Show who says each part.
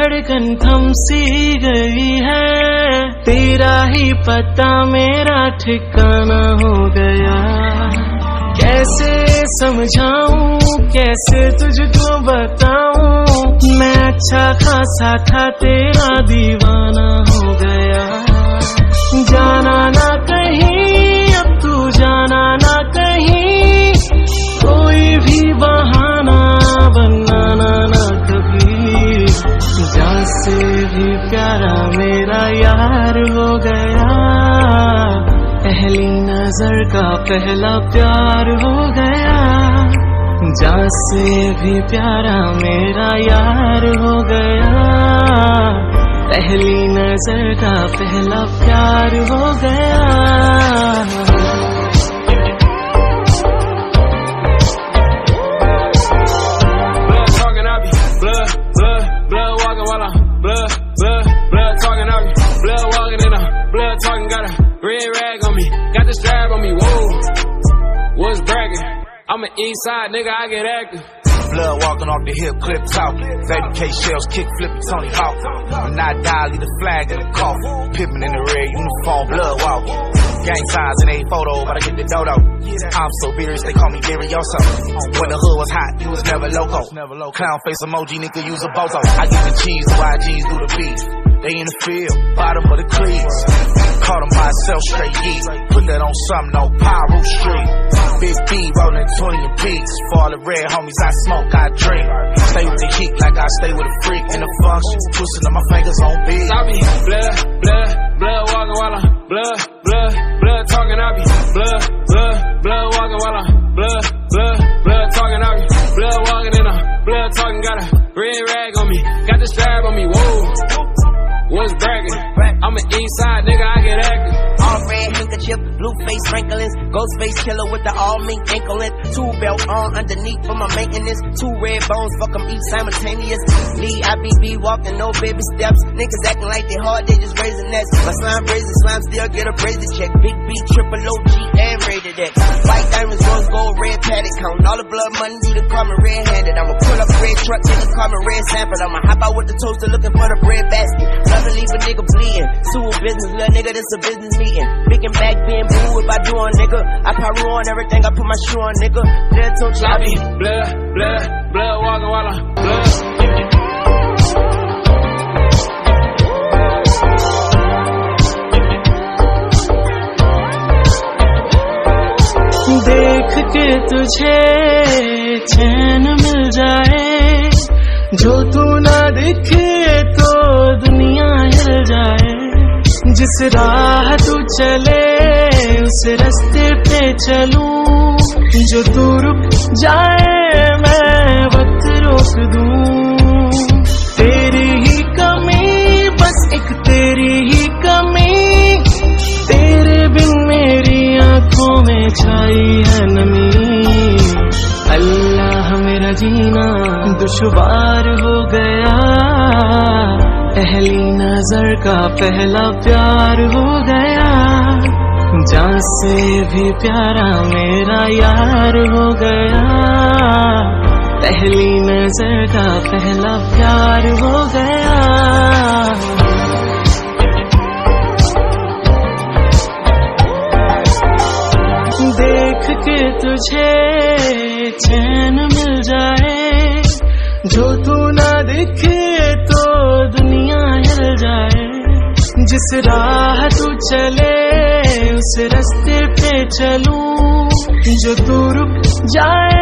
Speaker 1: धड़कन थम सी गई है, तेरा ही पता मेरा ठिकाना हो गया। कैसे समझाऊं, कैसे तुझको बताऊं, मैं अच्छा खासा था तेरा दीवाना हो गया। जाना ना कहीं अब तू, जाना ना कहीं, कोई भी बहाना बनाना ना कभी। जान से भी प्यारा मेरा यार हो गया, पहली नजर का पहला प्यार हो गया। जान से भी प्यारा मेरा यार हो गया, पहली नजर का पहला प्यार हो गया।
Speaker 2: Talking, got a red rag on me, got the strap on me, whoa, what's bragging? I'm an east side nigga, I get active.
Speaker 3: Blood walking off the hip, clip talking. Baby K shells, kick flipping Tony Hawk. When I die, leave the flag in the coffin. Pippin in the red uniform, blood walking. Gang signs in a photo, but I get the dodo. I'm so serious, they call me Furioso. When the hood was hot, you was never loco. Clown face emoji, nigga, use a bozo. I get the cheese, the YGs do the beef. They in the field, bottom of the cleats. Caught them myself straight east. Put that on something, no Pyro Street. Big B rolling 20 beats. For all the red homies, I smoke, I drink. Stay with the heat like I stay with a freak in the function. Twisting up my fingers on beat.
Speaker 2: I be blood, blood, blood walking while I'm blood, blood, blood talking. I be blood, blood, blood walking while I'm blood, blood, blood talking. I be blood walking in a blood talking. Got a red rag on me, got the strap on me, whoa. What's bragging? I'm an east side nigga, I get active.
Speaker 4: All red handkerchief, blue face sprinklings, ghost face killer with the all mink ankle length. 2 belt on underneath for my maintenance. 2 red bones, fuck them each simultaneous. Lee, IBB walking, no baby steps. Niggas acting like they hard, they just raising nets. My slime brazen, slime still get a brazen check. Big B, triple OG, and rated X. White diamonds, rose gold, red paddock. Counting all the blood money, you done call me red-handed. I'ma pull up red truck, nigga call me red sample. I'ma hop out with the toaster looking for the bread basket. Love leave a nigga bleeding. Sewer business, little nigga, this a business meeting. Big and back being boo if I do on nigga. I probably on everything, I put my shoe on nigga. Blood told you I be
Speaker 2: blood, blood, blood walking while I'm blood.
Speaker 1: देख के तुझे चैन मिल जाए, जो तू ना दिखे तो दुनिया हिल जाए। जिस राह तू चले उस रास्ते पे चलूं, जो तू रुक जाए मैं वक्त रोक दूं। तेरी ही कमी, बस एक तेरी ही कमी, तेरे बिन मेरी आंखों में छाई है नमी। अल्लाह मेरा जीना दुश्वार हो गया, पहली नजर का पहला प्यार हो गया। जान से भी प्यारा मेरा यार हो गया, पहली नजर का पहला प्यार हो गया। देख के तुझे चैन मिल जाए, जो तू ना दिखे तो दुनिया हिल जाए। जिस राह तू चले उस रास्ते पे चलूं, जो तू रुक जाए